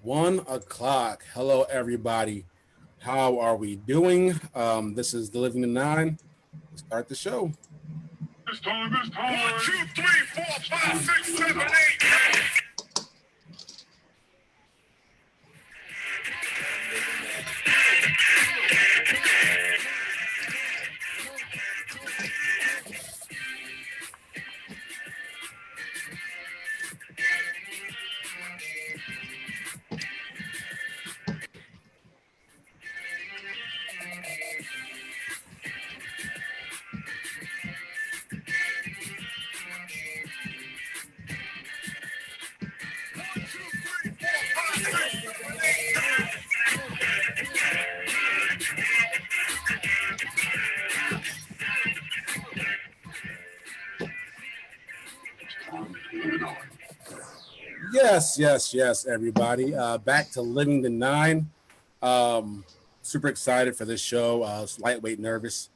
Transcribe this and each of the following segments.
1 o'clock. Hello, everybody. How are we doing? This is the Living the Nine. Let's start the show. It's time. 1, 2, 3, 4, 5, 6, 7, 8. Yes, everybody. Back to Living the Nine. Super excited for this show. It's lightweight nervous.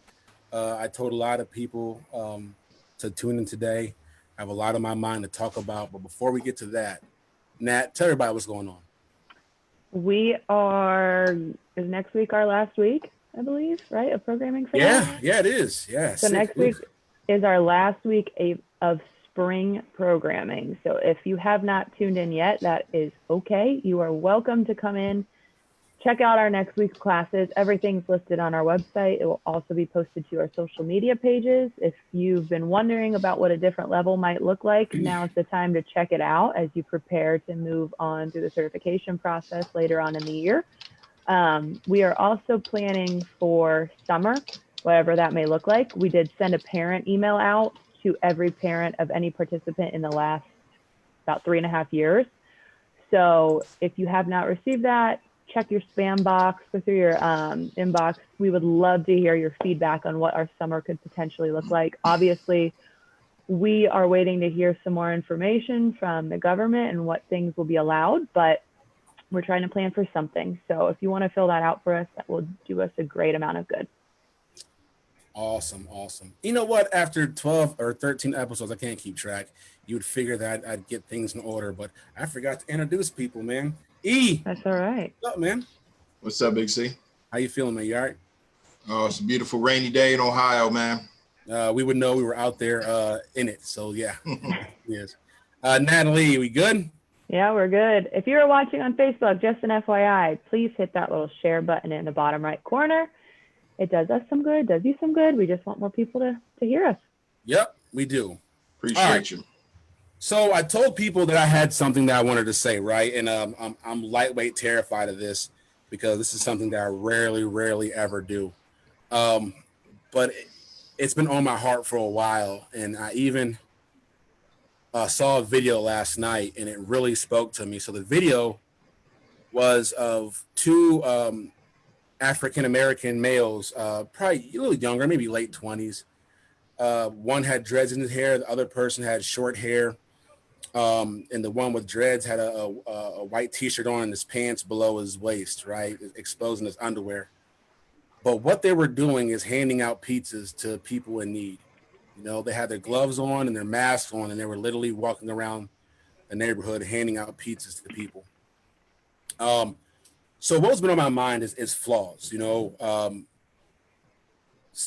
I told a lot of people to tune in today. I have a lot on my mind to talk about. But before we get to that, Nat, tell everybody what's going on. Is next week our last week, I believe, right? Of programming for that? Yeah, it is. Yeah. So next week is our last week of spring programming. So if you have not tuned in yet, that is okay. You are welcome to come in, check out our next week's classes. Everything's listed on our website. It will also be posted to our social media pages. If you've been wondering about what a different level might look like, now is the time to check it out as you prepare to move on through the certification process later on in the year. We are also planning for summer, whatever that may look like. We did send a parent email out to every parent of any participant in the last about 3.5 years. So if you have not received that, check your spam box, go through your inbox. We would love to hear your feedback on what our summer could potentially look like. Obviously, we are waiting to hear some more information from the government and what things will be allowed, but we're trying to plan for something. So if you want to fill that out for us, that will do us a great amount of good. Awesome. You know what? After 12 or 13 episodes, I can't keep track. You would figure that I'd get things in order, but I forgot to introduce people, man. That's all right. What's up, man? What's up, Big C? How you feeling, man? You all right? Oh, it's a beautiful rainy day in Ohio, man. We would know we were out there in it. So yeah. Yes. Natalie, we good? Yeah, we're good. If you're watching on Facebook, just an FYI, please hit that little share button in the bottom right corner. It does us some good, does you some good. We just want more people to hear us. Yep, we do. Appreciate you. So I told people that I had something that I wanted to say, right? And I'm lightweight terrified of this because this is something that I rarely ever do. But it's been on my heart for a while. And I even saw a video last night and it really spoke to me. So the video was of two African-American males, probably a little younger, maybe late 20s. One had dreads in his hair. The other person had short hair. And the one with dreads had a white t-shirt on and his pants below his waist, right? Exposing his underwear. But what they were doing is handing out pizzas to people in need. You know, they had their gloves on and their masks on, and they were literally walking around the neighborhood handing out pizzas to people. So what's been on my mind is flaws, you know,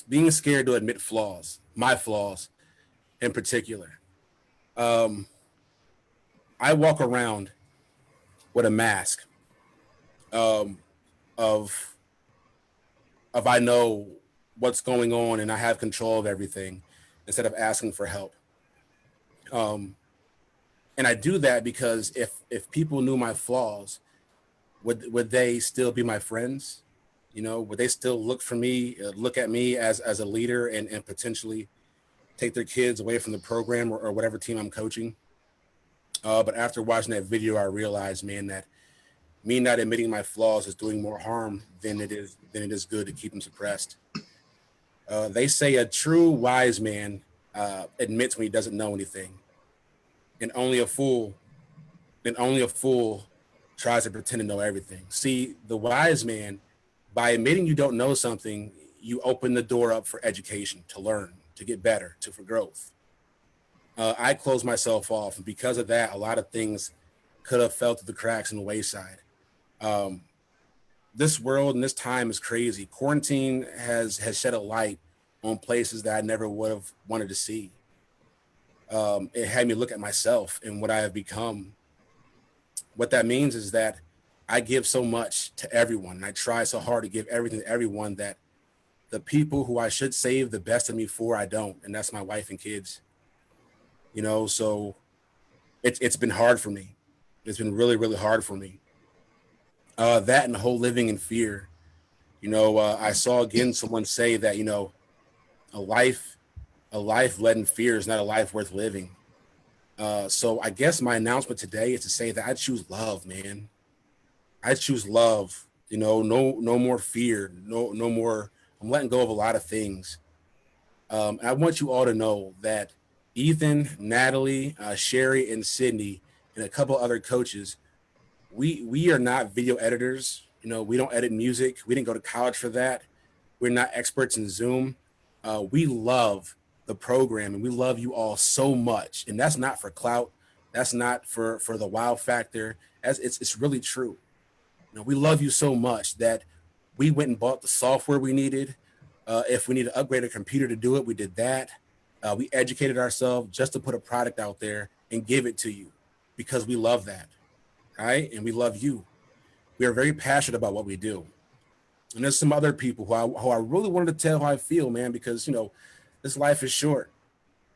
being scared to admit flaws, my flaws in particular. I walk around with a mask of I know what's going on and I have control of everything instead of asking for help. And I do that because if people knew my flaws, would they still be my friends? You know, would they still look at me as a leader and potentially take their kids away from the program or whatever team I'm coaching? But after watching that video, I realized, man, that me not admitting my flaws is doing more harm than it is good to keep them suppressed. They say a true wise man admits when he doesn't know anything, and only a fool tries to pretend to know everything. See, the wise man, by admitting you don't know something, you open the door up for education, to learn, to get better, for growth. I close myself off, and because of that, a lot of things could have fell through the cracks in the wayside. This world and this time is crazy. Quarantine has shed a light on places that I never would have wanted to see. It had me look at myself and what I have become. What that means is that I give so much to everyone, and I try so hard to give everything to everyone that the people who I should save the best of me for, I don't, and that's my wife and kids. You know, so it's been hard for me. It's been really, really hard for me. That and the whole living in fear. You know, I saw again someone say that, you know, a life led in fear is not a life worth living. So I guess my announcement today is to say that I choose love, man. I choose love. You know, no more fear. No more. I'm letting go of a lot of things. I want you all to know that Ethan, Natalie, Sherry, and Sydney, and a couple other coaches, we are not video editors. You know, we don't edit music. We didn't go to college for that. We're not experts in Zoom. We love the program and we love you all so much. And that's not for clout. That's not for the wow factor. As it's really true. You know, we love you so much that we went and bought the software we needed. If we need to upgrade a computer to do it, we did that. We educated ourselves just to put a product out there and give it to you because we love that. Right? And we love you. We are very passionate about what we do. And there's some other people who I really wanted to tell how I feel, man, because, you know, this life is short.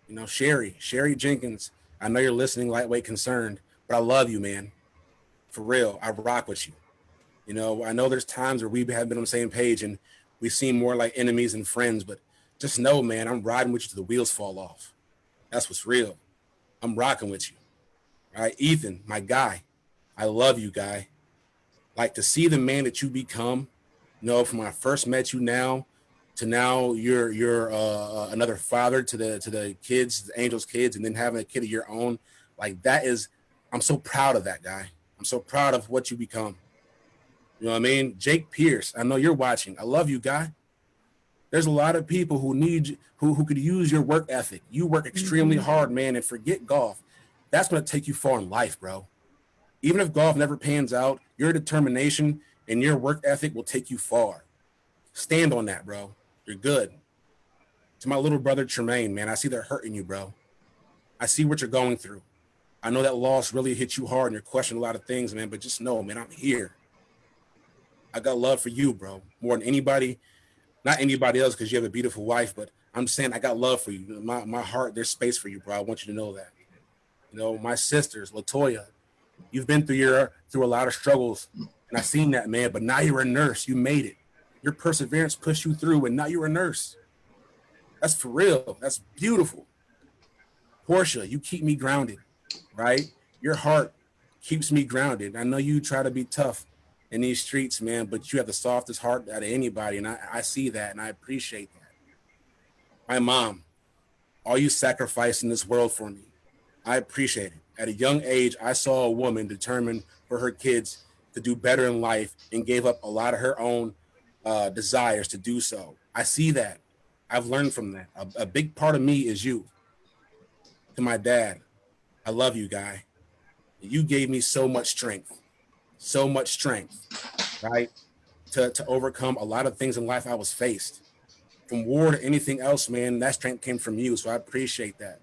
You know, Sherry Jenkins, I know you're listening, Lightweight Concerned, but I love you, man. For real, I rock with you. You know, I know there's times where we haven't been on the same page and we seem more like enemies than friends, but just know, man, I'm riding with you till the wheels fall off. That's what's real. I'm rocking with you. All right, Ethan, my guy, I love you, guy. Like, to see the man that you become, you know, from when I first met you now to now you're another father to the kids, the Angels kids, and then having a kid of your own. Like, that is, I'm so proud of that guy. I'm so proud of what you become. You know what I mean? Jake Pierce, I know you're watching. I love you, guy. There's a lot of people who need who could use your work ethic. You work extremely hard, man, and forget golf. That's going to take you far in life, bro. Even if golf never pans out, your determination and your work ethic will take you far. Stand on that, bro. You're good. To my little brother, Tremaine, man, I see they're hurting you, bro. I see what you're going through. I know that loss really hit you hard and you're questioning a lot of things, man, but just know, man, I'm here. I got love for you, bro, more than anybody, not anybody else because you have a beautiful wife, but I'm saying I got love for you. My heart, there's space for you, bro. I want you to know that. You know, my sisters, Latoya, you've been through a lot of struggles, and I've seen that, man, but now you're a nurse. You made it. Your perseverance pushed you through, and now you're a nurse. That's for real. That's beautiful. Portia, you keep me grounded, right? Your heart keeps me grounded. I know you try to be tough in these streets, man, but you have the softest heart out of anybody, and I see that, and I appreciate that. My mom, all you sacrificed in this world for me, I appreciate it. At a young age, I saw a woman determined for her kids to do better in life and gave up a lot of her own desires to do so. I see that. I've learned from that. A big part of me is you. To my dad, I love you, guy. You gave me so much strength, right? To overcome a lot of things in life I was faced. From war to anything else, man, that strength came from you, so I appreciate that.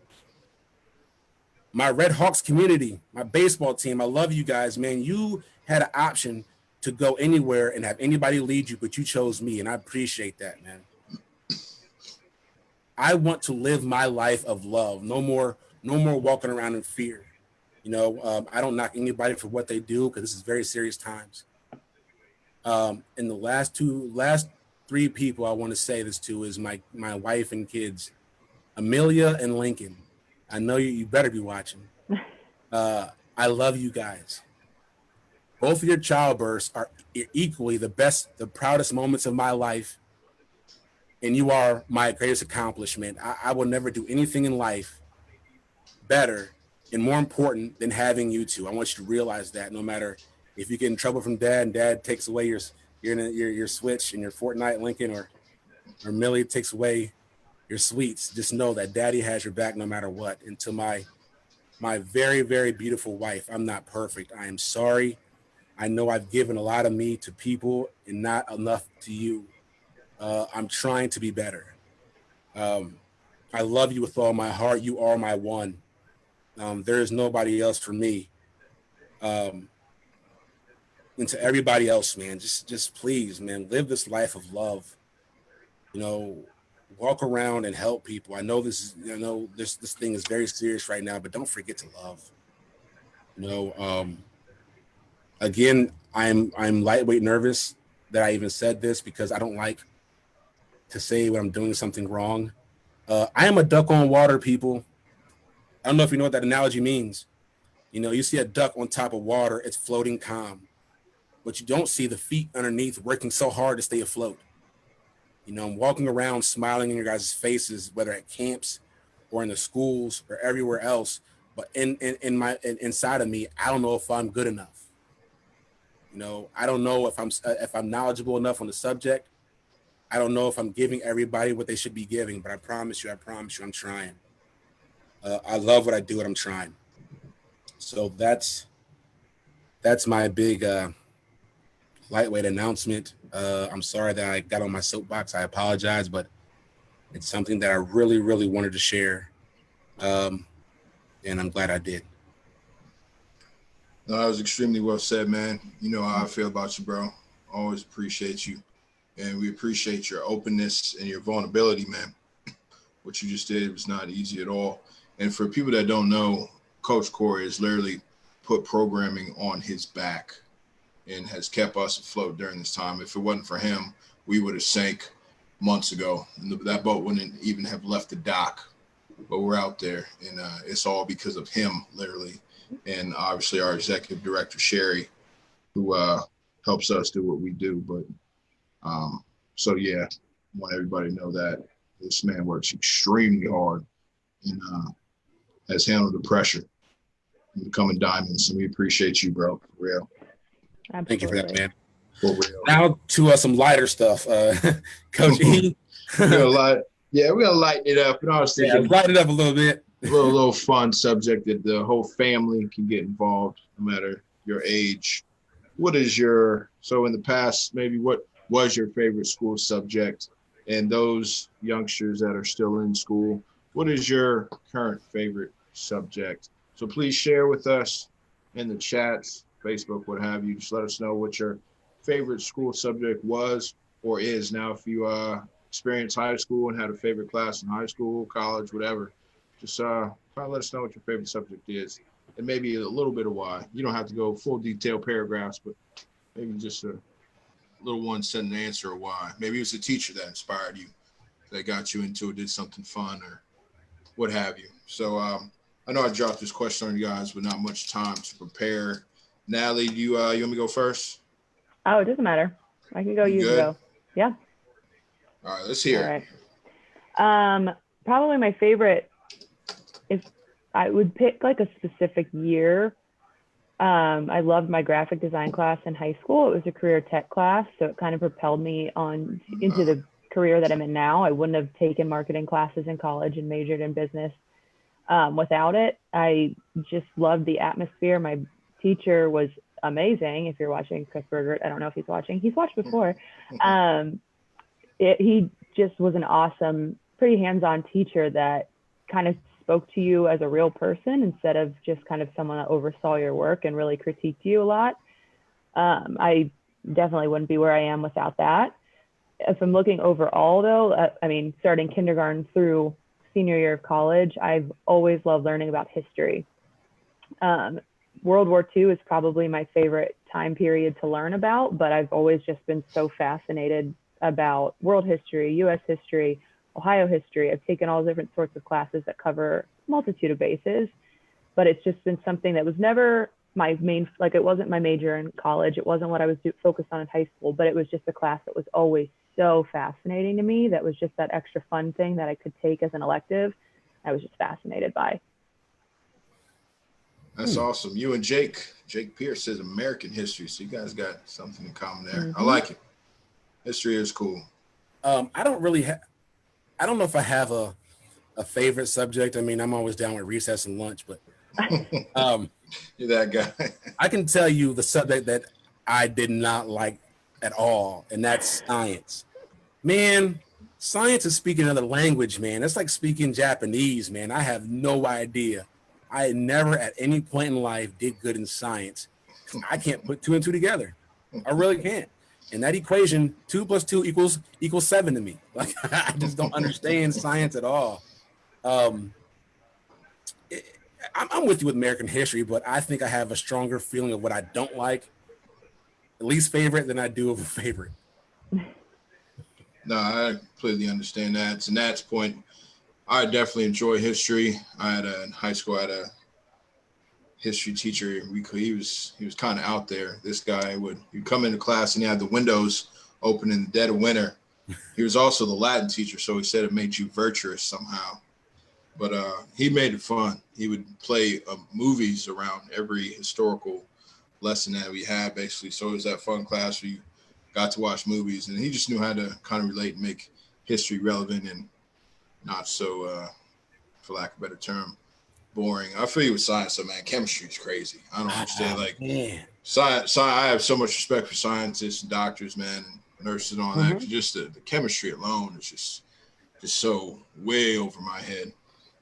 My Red Hawks community, my baseball team, I love you guys, man. You had an option to go anywhere and have anybody lead you, but you chose me, and I appreciate that, man. I want to live my life of love. No more walking around in fear. You know, I don't knock anybody for what they do because this is very serious times. And the last three people I want to say this to is my wife and kids, Amelia and Lincoln. I know you better be watching. I love you guys. Both of your childbirths are equally the best, the proudest moments of my life. And you are my greatest accomplishment. I will never do anything in life better and more important than having you two. I want you to realize that no matter if you get in trouble from dad and dad takes away your Switch and your Fortnite, Lincoln, or Millie takes away your sweets, just know that daddy has your back no matter what. And to my my very, very beautiful wife. I'm not perfect. I am sorry. I know I've given a lot of me to people and not enough to you. I'm trying to be better. Um, I love you with all my heart. You are my one. There is nobody else for me. Um, and to everybody else, man, just please, man, live this life of love. You know, walk around and help people. I know this thing is very serious right now, but don't forget to love. You know, again, I'm lightweight nervous that I even said this because I don't like to say when I'm doing something wrong. I am a duck on water, people. I don't know if you know what that analogy means. You know, you see a duck on top of water, it's floating calm, but you don't see the feet underneath working so hard to stay afloat. You know, I'm walking around smiling in your guys' faces, whether at camps or in the schools or everywhere else. But inside of me, I don't know if I'm good enough. You know, I don't know if I'm knowledgeable enough on the subject. I don't know if I'm giving everybody what they should be giving, but I promise you, I'm trying. I love what I do, and I'm trying. So that's my big lightweight announcement. I'm sorry that I got on my soapbox. I apologize, but it's something that I really, really wanted to share, and I'm glad I did. No, that was extremely well said, man. You know how I feel about you, bro. Always appreciate you. And we appreciate your openness and your vulnerability, man. What you just did was not easy at all. And for people that don't know, Coach Corey has literally put programming on his back and has kept us afloat during this time. If it wasn't for him, we would have sank months ago. And that boat wouldn't even have left the dock. But we're out there, and it's all because of him, literally. And obviously our executive director, Sherry, who helps us do what we do. But so, yeah, I want everybody to know that this man works extremely hard and has handled the pressure and becoming diamonds. And we appreciate you, bro, for real. Absolutely. Thank you for that, man. For real. Now to some lighter stuff. Coach E. We're gonna lighten it up. And I was thinking, lighten it up a little bit. a little fun subject that the whole family can get involved, no matter your age. What is so in the past, maybe what was your favorite school subject? And those youngsters that are still in school, what is your current favorite subject? So please share with us in the chats, Facebook, what have you. Just let us know what your favorite school subject was or is. Now, if you experienced high school and had a favorite class in high school, college, whatever, just try to let us know what your favorite subject is and maybe a little bit of why. You don't have to go full detailed paragraphs, but maybe just a little one sentence answer of why. Maybe it was a teacher that inspired you, that got you into it, did something fun or what have you. So I know I dropped this question on you guys, but not much time to prepare. Natalie, you want me to go first? Oh, it doesn't matter. I can go. You can go. Yeah. All right, let's hear it. All right. Probably my favorite, if I would pick like a specific year. I loved my graphic design class in high school. It was a career tech class, so it kind of propelled me on into the career that I'm in now. I wouldn't have taken marketing classes in college and majored in business without it. I just loved the atmosphere. My teacher was amazing. If you're watching, Chris Berger, I don't know if he's watching. He's watched before. He just was an awesome, pretty hands-on teacher that kind of spoke to you as a real person instead of just kind of someone that oversaw your work and really critiqued you a lot. I definitely wouldn't be where I am without that. If I'm looking overall though, I mean, starting kindergarten through senior year of college, I've always loved learning about history. World War II is probably my favorite time period to learn about, but I've always just been so fascinated about world history, US history, Ohio history. I've taken all different sorts of classes that cover a multitude of bases, but it's just been something that was never my main, like it wasn't my major in college. It wasn't what I was focused on in high school, but it was just a class that was always so fascinating to me. That was just that extra fun thing that I could take as an elective. I was just fascinated by. That's awesome. You and Jake Pierce says American history. So you guys got something in common there. I like it. History is cool. I don't know if I have a favorite subject. I mean, I'm always down with recess and lunch, but Um, You're that guy. I can tell you the subject that I did not like at all, and that's science. Man, science is speaking another language, man. It's like speaking Japanese, man. I have no idea. I never at any point in life did good in science. I can't put two and two together. I really can't. And that equation, 2 + 2 equals 7 to me. Like I just don't understand science at all. Um, I'm with you with American history, but I think I have a stronger feeling of what I don't like, least favorite, than I do of a favorite. No, I completely understand that. To Nat's point, I definitely enjoy history. In high school, I had a history teacher. He was kind of out there. This guy he'd come into class and he had the windows open in the dead of winter. He was also the Latin teacher, so he said it made you virtuous somehow. But he made it fun. He would play movies around every historical lesson that we had, basically. So it was that fun class where you got to watch movies, and he just knew how to kind of relate and make history relevant and not so, for lack of a better term, boring. I feel you with science, though, man. Chemistry is crazy. I don't understand. Like, science, I have so much respect for scientists and doctors, man, and nurses and all that. Just the chemistry alone is just so way over my head.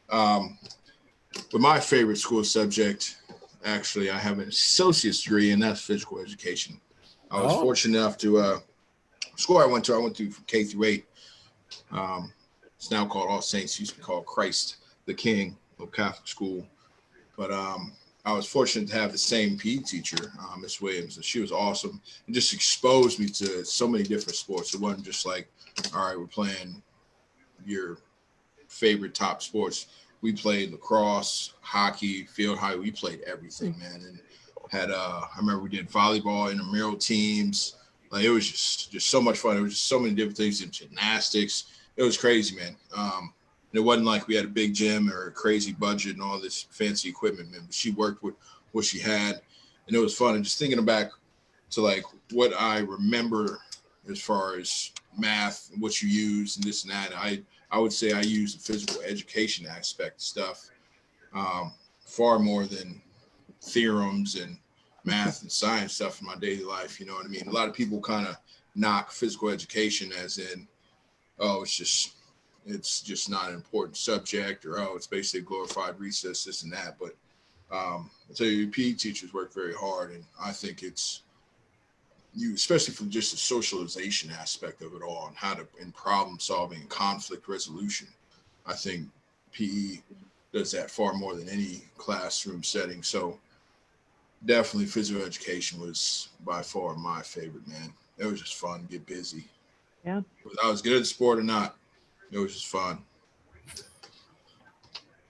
But my favorite school subject, actually, I have an associate's degree, and that's physical education. I was fortunate enough to school I went to from K through 8. It's now called All Saints. It used to be called Christ the King, a Catholic school. But I was fortunate to have the same PE teacher, Miss Williams, and she was awesome and just exposed me to so many different sports. It wasn't just like, all right, we're playing your favorite top sports. We played lacrosse, hockey, field hockey. We played everything, man. And had I remember we did volleyball, intramural teams. Like it was just so much fun. There was just so many different things in gymnastics. It was crazy, man. It wasn't like we had a big gym or a crazy budget and all this fancy equipment, man. But she worked with what she had, and it was fun. And just thinking back to like what I remember as far as math and what you use and this and that, I would say I use the physical education aspect stuff far more than theorems and math and science stuff in my daily life. You know what I mean? A lot of people kind of knock physical education as in, oh, it's just not an important subject, or oh, it's basically glorified recess, this and that. But I tell you, PE teachers work very hard, and I think it's you, especially from just the socialization aspect of it all, and how to in problem solving and conflict resolution. I think PE does that far more than any classroom setting. So definitely physical education was by far my favorite, man. It was just fun, get busy. Yeah. Whether I was good at the sport or not, it was just fun.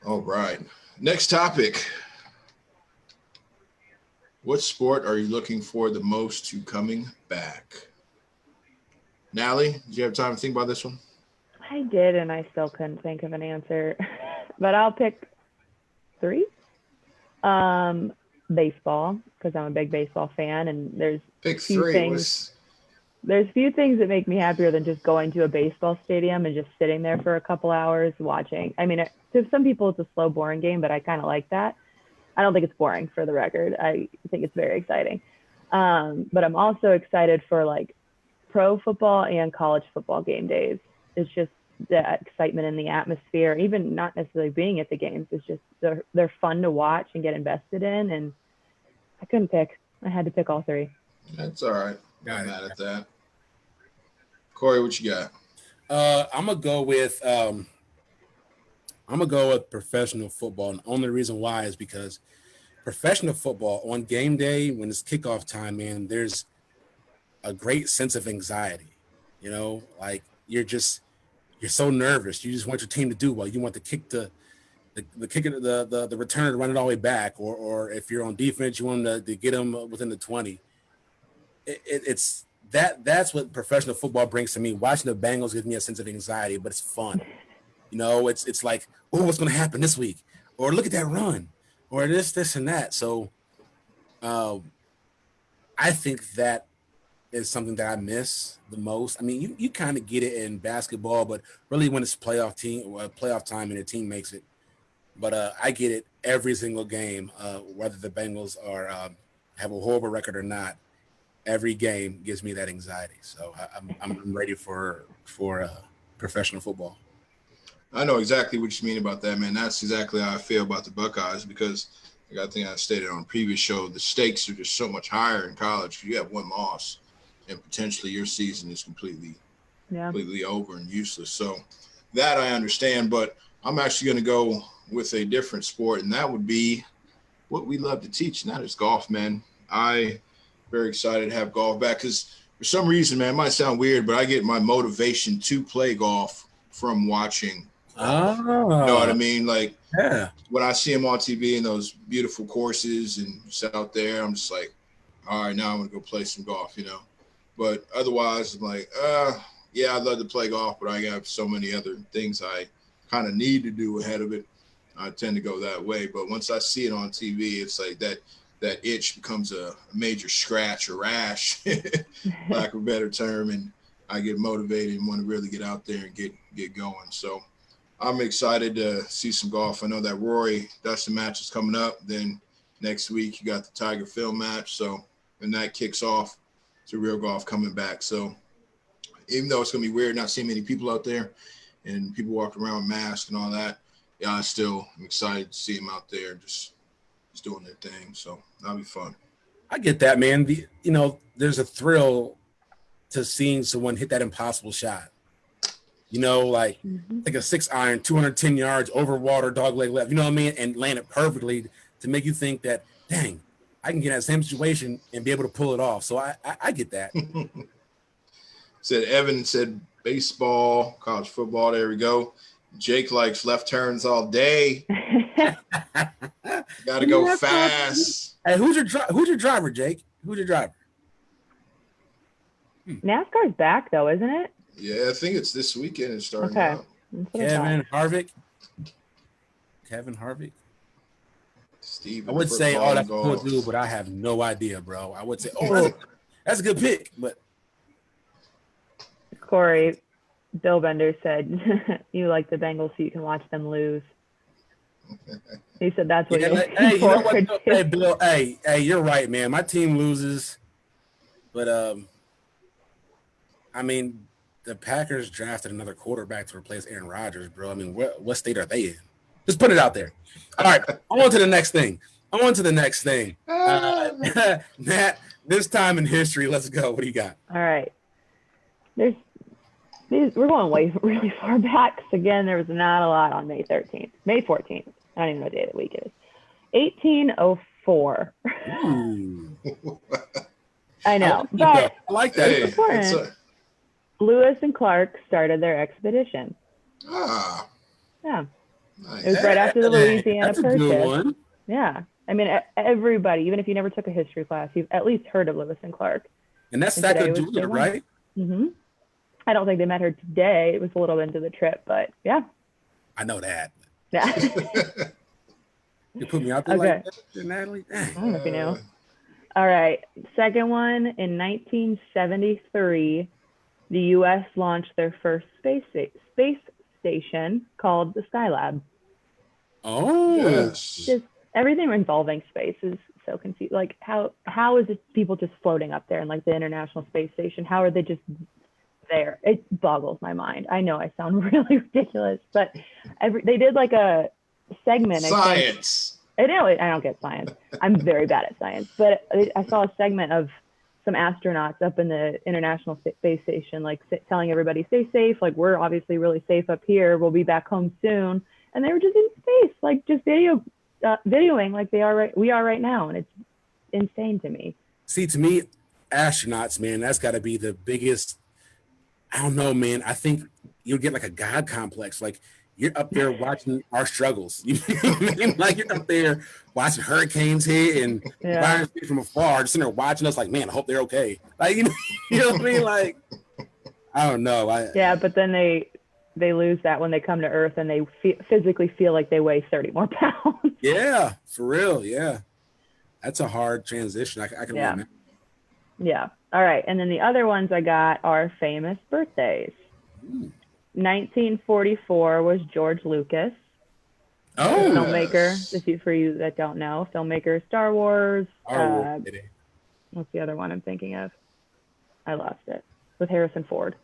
All right. Next topic. What sport are you looking for the most to coming back? Nally, did you have time to think about this one? I did, and I still couldn't think of an answer, but I'll pick 3. Baseball, because I'm a big baseball fan, and there's Pick few 3. things. There's few things that make me happier than just going to a baseball stadium and just sitting there for a couple hours watching. I mean, to some people it's a slow, boring game, but I kind of like that. I don't think it's boring, for the record. I think it's very exciting. But I'm also excited for like pro football and college football game days. It's just the excitement in the atmosphere, even not necessarily being at the games. It's just they're fun to watch and get invested in. And I couldn't pick. I had to pick all 3. That's all right. Not mad at that. Corey, what you got? I'm gonna go with professional football, and the only reason why is because professional football on game day, when it's kickoff time, man, there's a great sense of anxiety. You know, like you're so nervous. You just want your team to do well. You want the kick the returner to run it all the way back, or if you're on defense, you want them to get them within the 20. That's what professional football brings to me. Watching the Bengals gives me a sense of anxiety, but it's fun. You know, it's like, oh, what's going to happen this week? Or look at that run, or this and that. So, I think that is something that I miss the most. I mean, you kind of get it in basketball, but really when it's playoff time and the team makes it, but I get it every single game, whether the Bengals are have a horrible record or not. Every game gives me that anxiety. So I'm ready for professional football. I know exactly what you mean about that, man. That's exactly how I feel about the Buckeyes because, like I think I stated on a previous show, the stakes are just so much higher in college. You have one loss, and potentially your season is completely over and useless. So that I understand, but I'm actually going to go with a different sport, and that would be what we love to teach, and that is golf, man. I very excited to have golf back because for some reason, man, it might sound weird, but I get my motivation to play golf from watching golf. You know what I mean? Like Yeah. when I see them on TV and those beautiful courses and just out there, I'm just like, all right, now I'm gonna go play some golf, you know. But otherwise, I'm like, yeah, I'd love to play golf, but I have so many other things I kind of need to do ahead of it. I tend to go that way. But once I see it on TV, it's like that itch becomes a major scratch or rash, lack of a better term, and I get motivated and want to really get out there and get going. So I'm excited to see some golf. I know that Rory Dustin match is coming up. Then next week you got the Tiger Phil match. So when that kicks off, to real golf coming back. So even though it's gonna be weird not seeing many people out there and people walking around with masks and all that, yeah, I still am excited to see them out there just doing their thing. So that'll be fun. I get that, man. There's a thrill to seeing someone hit that impossible shot. Like a 6-iron, 210 yards over water, dog leg left. You know what I mean? And land it perfectly to make you think that, dang, I can get in that same situation and be able to pull it off. So I get that. Evan said baseball, college football. There we go. Jake likes left turns all day. Got to go fast. Hey, who's your driver, Jake? Who's your driver? NASCAR's back though, isn't it? Yeah, I think it's this weekend. It's starting Okay. out. Kevin Harvick. Steve. I would say, that's a cool dude, but I have no idea, bro. I would say, that's a good pick, but Corey, Bill Bender said you like the Bengals so you can watch them lose. He said that's what you're looking hey, you know forward what? to. Hey, Bill, hey, you're right, man. My team loses, but I mean, the Packers drafted another quarterback to replace Aaron Rodgers, bro. I mean, what state are they in? Just put it out there. All right, on to the next thing. Matt, this time in history, let's go. What do you got? All right. We're going really far back. So again, there was not a lot on May 14th. I don't even know what day of the week it is. 1804. Ooh. I know, but I like that. Hey, important. Lewis and Clark started their expedition. Yeah. Nice. It was right after the Louisiana That's a Purchase. good one. Yeah. I mean, everybody, even if you never took a history class, you've at least heard of Lewis and Clark. And that's And today was Sacagawea, day one. right? Mm-hmm. I don't think they met her today. It was a little into the trip, but yeah. I know that. Yeah. You put me out there Okay. like that, Natalie? Dang. I don't know if you know. All right. Second one, in 1973, the U.S. launched their first space station called the Skylab. Oh. Yes. Just everything involving space is so confused. Like how is it people just floating up there in like the International Space Station? How are they just there? It boggles my mind. I know I sound really ridiculous, but they did like a segment. Science. I don't get science. I'm very bad at science, but I saw a segment of some astronauts up in the International Space Station, like telling everybody, stay safe. Like we're obviously really safe up here. We'll be back home soon. And they were just in space, like just videoing like we are right now. And it's insane to me. See, to me, astronauts, man, that's got to be the biggest. I don't know, man. I think you'll get like a God complex. Like you're up there watching our struggles. Like you're up there watching hurricanes hit and fires from afar, just sitting there watching us. Like, man, I hope they're okay. Like you know what I mean? Like I don't know. But then they lose that when they come to Earth and they physically feel like they weigh 30 more pounds. Yeah, for real. Yeah, that's a hard transition. I can remember. Yeah. All right. And then the other ones I got are famous birthdays. 1944 was George Lucas. Oh, filmmaker. If you, for you that don't know, filmmaker, Star Wars. Star Wars. What's the other one I'm thinking of? I lost it. With Harrison Ford,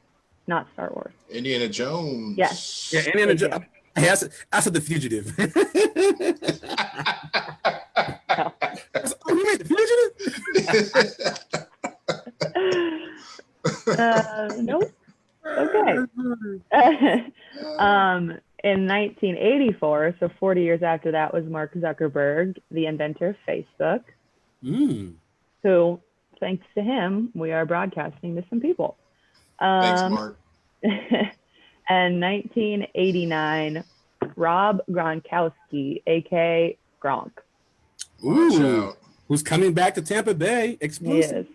not Star Wars. Indiana Jones. Yes. Yeah, Indiana Jones. Hey, I said the fugitive. No. Oh, you made the fugitive? Nope. Okay. In 1984, so 40 years after that, was Mark Zuckerberg, the inventor of Facebook. Who, thanks to him, we are broadcasting to some people. Thanks, Mark. And 1989, Rob Gronkowski, aka Gronk. Ooh, who's coming back to Tampa Bay? Exclusive. He is.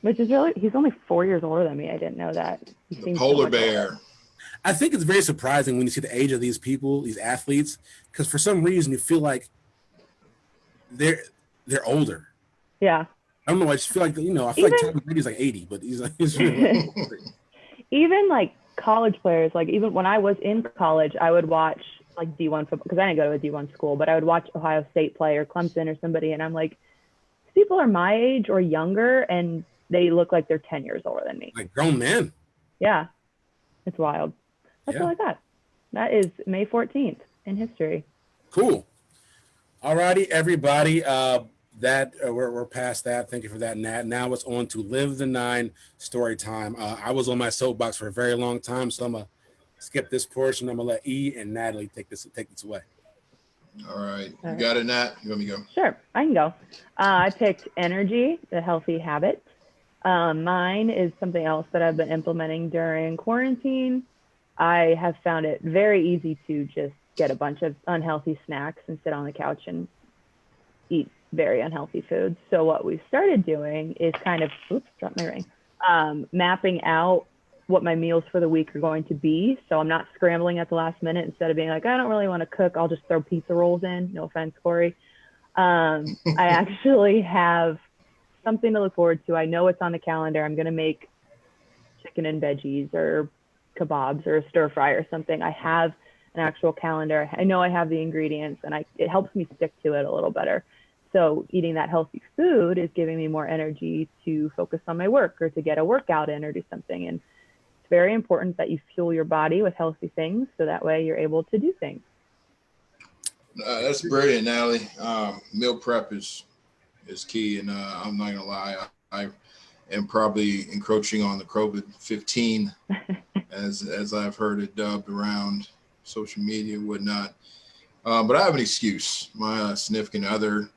Which is really, he's only 4 years older than me. I didn't know that. The polar bear. I think it's very surprising when you see the age of these people, these athletes, because for some reason you feel like they're older. Yeah. I don't know. I just feel like, I feel like Tom Brady's like 80, but he's really even like college players, like even when I was in college, I would watch like D1 football, because I didn't go to a D1 school, but I would watch Ohio State play or Clemson or somebody, and I'm like, people are my age or younger, and they look like they're 10 years older than me. Like grown men. Yeah. It's wild. That's all I got. That is May 14th in history. Cool. All righty, everybody. We're past that. Thank you for that, Nat. Now it's on to Live the Nine story time. I was on my soapbox for a very long time, so I'm gonna skip this portion. I'm gonna let E and Natalie take this away. All right. You got it, Nat? You want me to go? Sure, I can go. I picked energy, the healthy habit. Mine is something else that I've been implementing during quarantine. I have found it very easy to just get a bunch of unhealthy snacks and sit on the couch and eat very unhealthy foods. So what we've started doing is kind of, dropped my ring, mapping out what my meals for the week are going to be. So I'm not scrambling at the last minute. Instead of being like, I don't really want to cook, I'll just throw pizza rolls in. No offense, Corey. I actually have something to look forward to. I know it's on the calendar. I'm going to make chicken and veggies or kebabs or a stir fry or something. I have an actual calendar. I know I have the ingredients, and it helps me stick to it a little better. So eating that healthy food is giving me more energy to focus on my work or to get a workout in or do something. And it's very important that you fuel your body with healthy things, so that way you're able to do things. That's brilliant, Natalie. Meal prep is key, and I'm not gonna lie, I am probably encroaching on the COVID-15, as I've heard it dubbed around social media and whatnot. But I have an excuse. My significant other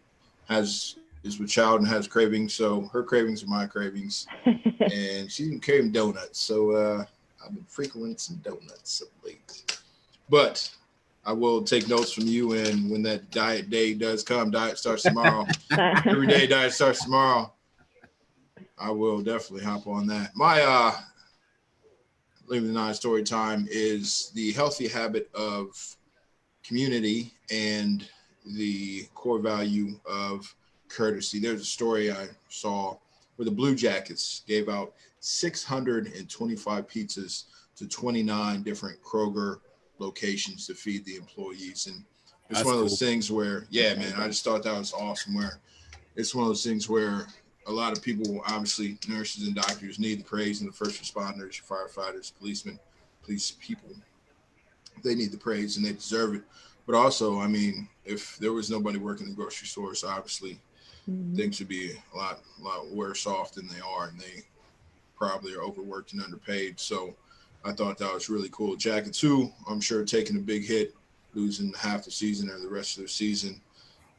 is with child and has cravings, so her cravings are my cravings, and she's been craving donuts. So I've been frequenting some donuts of late. But I will take notes from you, and when that diet day does come, diet starts tomorrow. Every day diet starts tomorrow. I will definitely hop on that. My Living the Nine story time is the healthy habit of community and the core value of courtesy. There's a story I saw where the Blue Jackets gave out 625 pizzas to 29 different Kroger locations to feed the employees. And it's That's one of those cool. things where, yeah, man, I just thought that was awesome, where it's one of those things where a lot of people, obviously nurses and doctors, need the praise, and the first responders, firefighters, policemen, police people, they need the praise and they deserve it. But also, I mean, if there was nobody working in the grocery stores, obviously things would be a lot worse off than they are, and they probably are overworked and underpaid. So I thought that was really cool. Jackets, who I'm sure taking a big hit, losing half the season or the rest of the season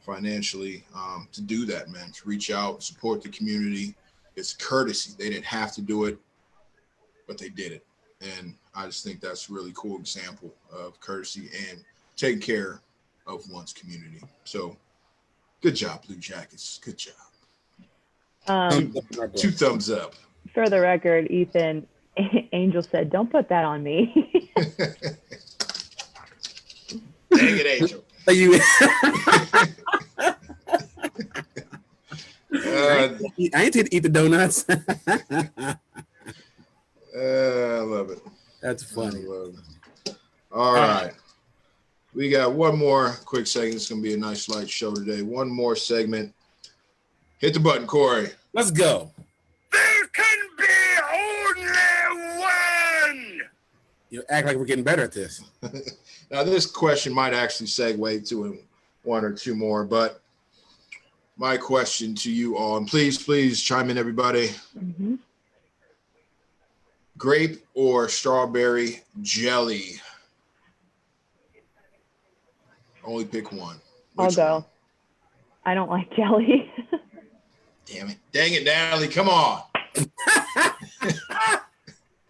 financially, to do that, man, to reach out, support the community. It's courtesy. They didn't have to do it, but they did it. And I just think that's a really cool example of courtesy and taking care of one's community. So good job, Blue Jackets. Good job. 2 thumbs up. For the record, Ethan, Angel said, don't put that on me. Dang it, Angel. I ain't to eat the donuts. I love it. That's funny. I love it. All right. We got one more quick segment. It's going to be a nice light show today. One more segment. Hit the button, Corey. Let's go. There can be only one. You act like we're getting better at this. Now, this question might actually segue to one or two more, but my question to you all, and please chime in, everybody. Mm-hmm. Grape or strawberry jelly? Only pick one. I'll Which go. one? I don't like jelly. Damn it. Dang it, Natalie. Come on.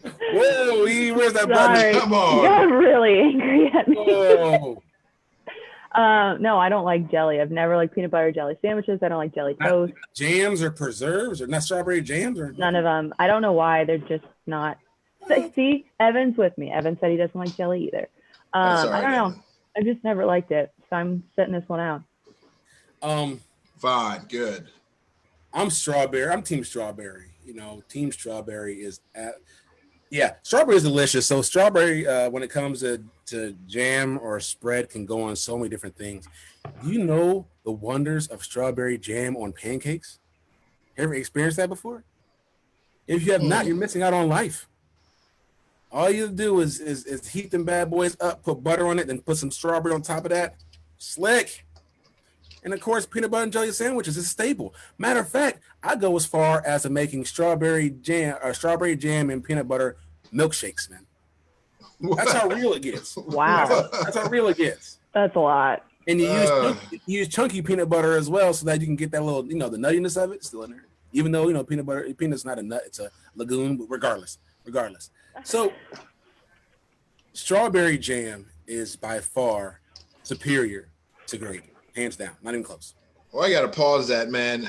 Whoa, where's that Sorry. button? Come You on. got really angry at me. Whoa. No, I don't like jelly. I've never liked peanut butter jelly sandwiches. I don't like jelly toast. Jams or preserves or not strawberry jams or None of them. I don't know why. They're just not. See, Evan's with me. Evan said he doesn't like jelly either. That's all I right, don't know. Evan. I just never liked it. So I'm setting this one out. Fine. Good. I'm strawberry. I'm team strawberry. You know, team strawberry is strawberry is delicious. So strawberry, when it comes to jam or spread, can go on so many different things. Do you know the wonders of strawberry jam on pancakes? Ever experienced that before? If you have not, you're missing out on life. All you do is heat them bad boys up, put butter on it, then put some strawberry on top of that. Slick. And of course, peanut butter and jelly sandwiches is a staple. Matter of fact, I go as far as to making strawberry jam and peanut butter milkshakes, man. That's how real it gets. Wow. That's how real it gets. That's a lot. And you use chunky peanut butter as well, so that you can get that little, the nuttiness of it still in there. Even though peanut's not a nut, it's a legume. But regardless. So, strawberry jam is by far superior to grape, hands down, not even close. Well, I got to pause that, man.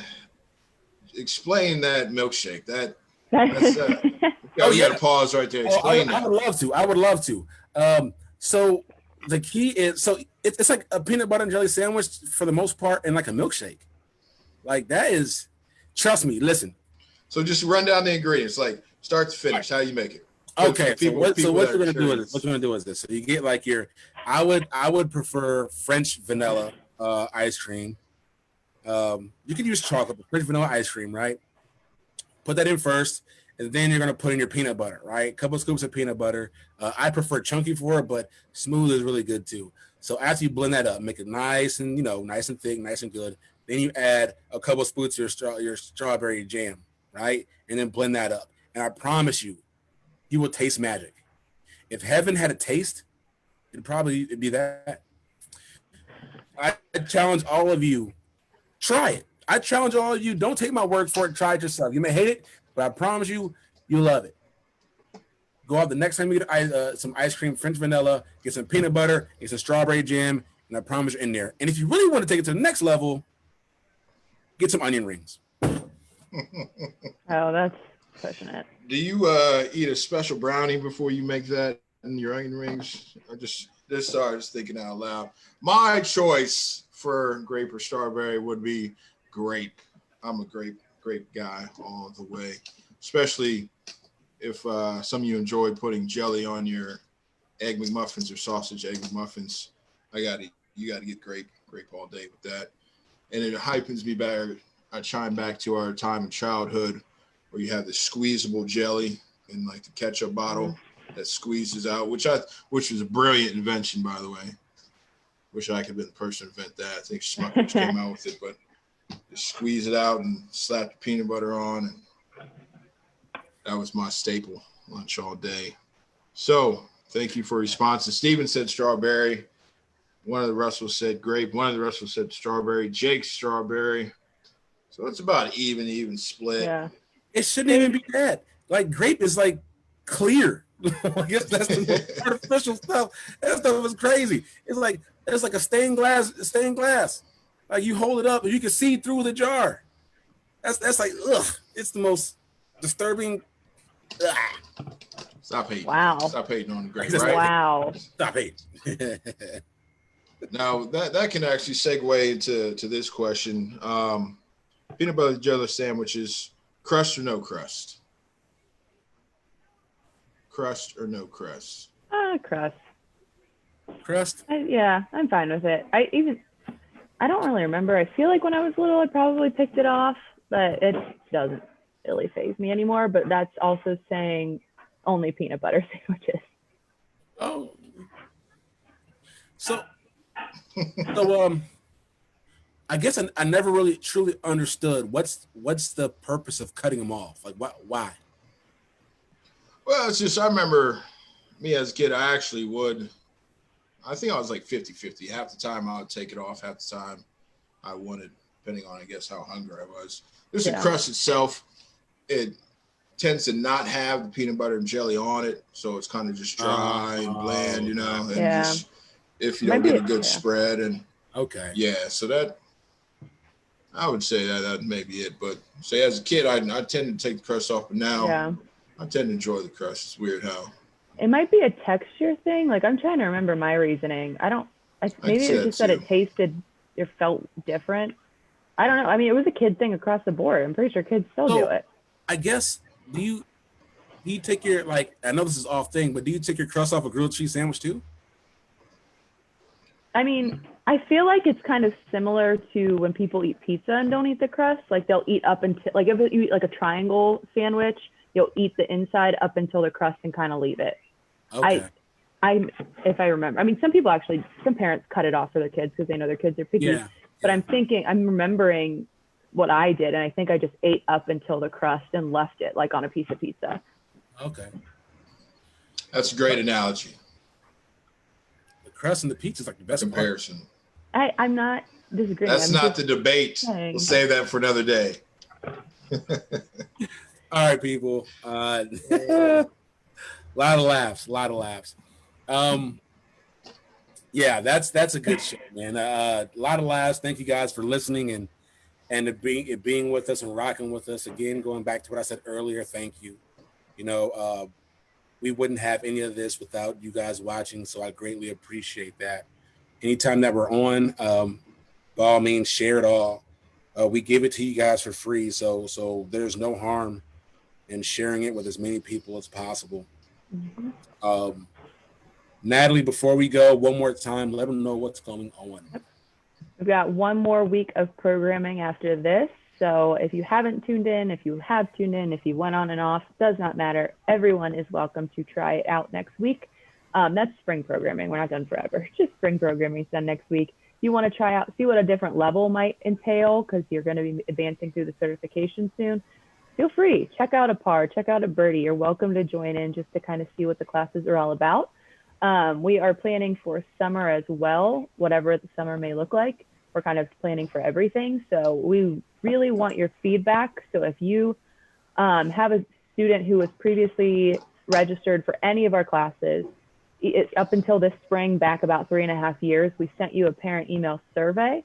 Explain that milkshake. That's you got to pause right there. Explain that. I would love to. So the key is, it's like a peanut butter and jelly sandwich for the most part, and like a milkshake. Like that is, trust me. Listen. So just run down the ingredients, like start to finish. How you make it? Okay. So what you're gonna do is this. So you get like I would prefer French vanilla ice cream. You can use chocolate, but French vanilla ice cream, right? Put that in first, and then you're gonna put in your peanut butter, right? A couple scoops of peanut butter. I prefer chunky for it, but smooth is really good too. So after you blend that up, make it nice and nice and thick, nice and good. Then you add a couple spoons of your strawberry jam, right? And then blend that up. And I promise you will taste magic. If heaven had a taste, it'd be that. I challenge all of you, try it. I challenge all of you, don't take my word for it, try it yourself. You may hate it, but I promise you, you'll love it. Go out the next time you get some ice cream, French vanilla, get some peanut butter, get some strawberry jam, and I promise you're in there. And if you really want to take it to the next level, get some onion rings. Oh, that's pushing it. Do you eat a special brownie before you make that in your onion rings? Or just thinking out loud. My choice for grape or strawberry would be grape. I'm a grape guy all the way, especially if some of you enjoy putting jelly on your egg McMuffins or sausage egg McMuffins. You got to get grape all day with that. And it hypens me back. I chime back to our time in childhood where you have the squeezable jelly in like the ketchup bottle that squeezes out, which was a brilliant invention, by the way. Wish I could have been the person to invent that. I think Smuckers came out with it, but just squeeze it out and slap the peanut butter on, and that was my staple lunch all day. So thank you for responses. Steven said strawberry. One of the Russells said grape. One of the Russells said strawberry. Jake's strawberry. So it's about even split. Yeah. It shouldn't even be that. Like grape is like clear. I guess that's the most artificial stuff. That stuff is crazy. It's like a stained glass. Like you hold it up and you can see through the jar. That's like ugh. It's the most disturbing. Ugh. Stop hating. Wow. Stop hating on the grape, right? Wow. Stop hating. Now that can actually segue into this question. Peanut butter jelly sandwiches, crust or no crust? Crust or no crust? Crust. Crust? Yeah, I'm fine with it. I don't really remember. I feel like when I was little, I probably picked it off, but it doesn't really faze me anymore. But that's also saying only peanut butter sandwiches. Oh, so so I guess I never really truly understood what's the purpose of cutting them off. Like, why? Well, it's just I remember me as a kid. I actually would. I think I was like 50-50. Half the time I would take it off. Half the time I wouldn't, depending on I guess how hungry I was. Just the crust itself, it tends to not have the peanut butter and jelly on it, so it's kind of just dry and bland, you know. And just if you don't get a good spread, and so that I would say that may be it. But say as a kid, I tend to take the crust off, but now I tend to enjoy the crust. It's weird how it might be a texture thing. Like I'm trying to remember my reasoning. Maybe it's just that it tasted or felt different. I don't know. I mean, it was a kid thing across the board. I'm pretty sure kids still do it. I guess do you take your, like, I know this is off thing, but do you take your crust off a grilled cheese sandwich too? I mean, I feel like it's kind of similar to when people eat pizza and don't eat the crust. Like they'll eat up until, like if you eat like a triangle sandwich, you'll eat the inside up until the crust and kind of leave it. Okay. If I remember, I mean, some parents cut it off for their kids because they know their kids are picky. Yeah. But I'm remembering what I did, and I think I just ate up until the crust and left it like on a piece of pizza. Okay. That's a great analogy. The crust and the pizza is like the best comparison. I'm not disagreeing. That's not the debate. We'll save that for another day. All right, people. Lot of laughs. Yeah, that's a good show, man. A lot of laughs. Thank you guys for listening and being with us and rocking with us. Again, going back to what I said earlier, thank you. You know, we wouldn't have any of this without you guys watching, so I greatly appreciate that. Anytime that we're on, by all means, share it all. We give it to you guys for free, so there's no harm in sharing it with as many people as possible. Mm-hmm. Natalie, before we go, one more time, let them know what's going on. We've got one more week of programming after this. So if you haven't tuned in, if you have tuned in, if you went on and off, does not matter. Everyone is welcome to try it out next week. That's spring programming. We're not done forever. Just spring programming is done next week. If you want to try out, see what a different level might entail, because you're going to be advancing through the certification soon, feel free. Check out a PAR, check out a Birdie. You're welcome to join in just to kind of see what the classes are all about. We are planning for summer as well, whatever the summer may look like. We're kind of planning for everything. So we really want your feedback. So if you have a student who was previously registered for any of our classes, up until this spring, back about 3.5 years, we sent you a parent email survey.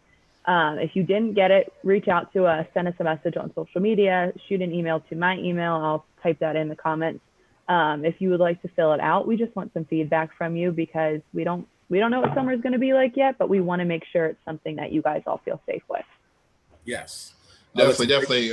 If you didn't get it, reach out to us, send us a message on social media, shoot an email to my email. I'll type that in the comments. If you would like to fill it out, we just want some feedback from you, because we don't know what summer is going to be like yet, but we want to make sure it's something that you guys all feel safe with. Yes. Definitely.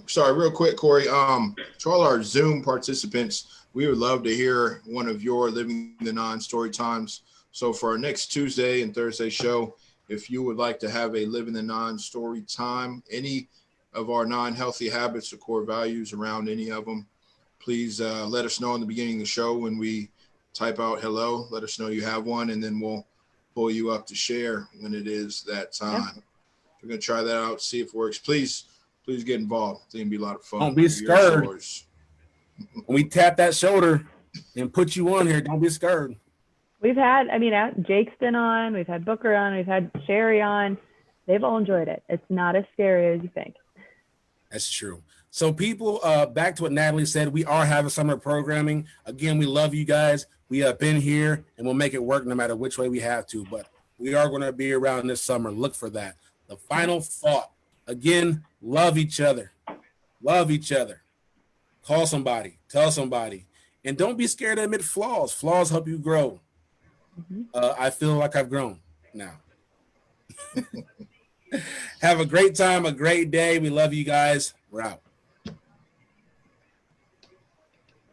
Sorry, real quick, Corey. To all our Zoom participants, we would love to hear one of your Living the Non story times. So for our next Tuesday and Thursday show, if you would like to have a Living the Non story time, any of our non-healthy habits or core values around any of them, please let us know in the beginning of the show when we type out hello. Let us know you have one, and then we'll pull you up to share when it is that time. Yep. We're going to try that out, see if it works. Please get involved. It's going to be a lot of fun. Don't be scared. When we tap that shoulder and put you on here, don't be scared. We've had, Jake's been on, we've had Booker on, we've had Sherry on. They've all enjoyed it. It's not as scary as you think. That's true. So people, back to what Natalie said, we are having summer programming. Again, we love you guys. We have been here, and we'll make it work no matter which way we have to. But we are going to be around this summer. Look for that. The final thought. Again, love each other. Love each other. Call somebody. Tell somebody. And don't be scared to admit flaws. Flaws help you grow. Mm-hmm. I feel like I've grown now. Have a great time, a great day. We love you guys. We're out.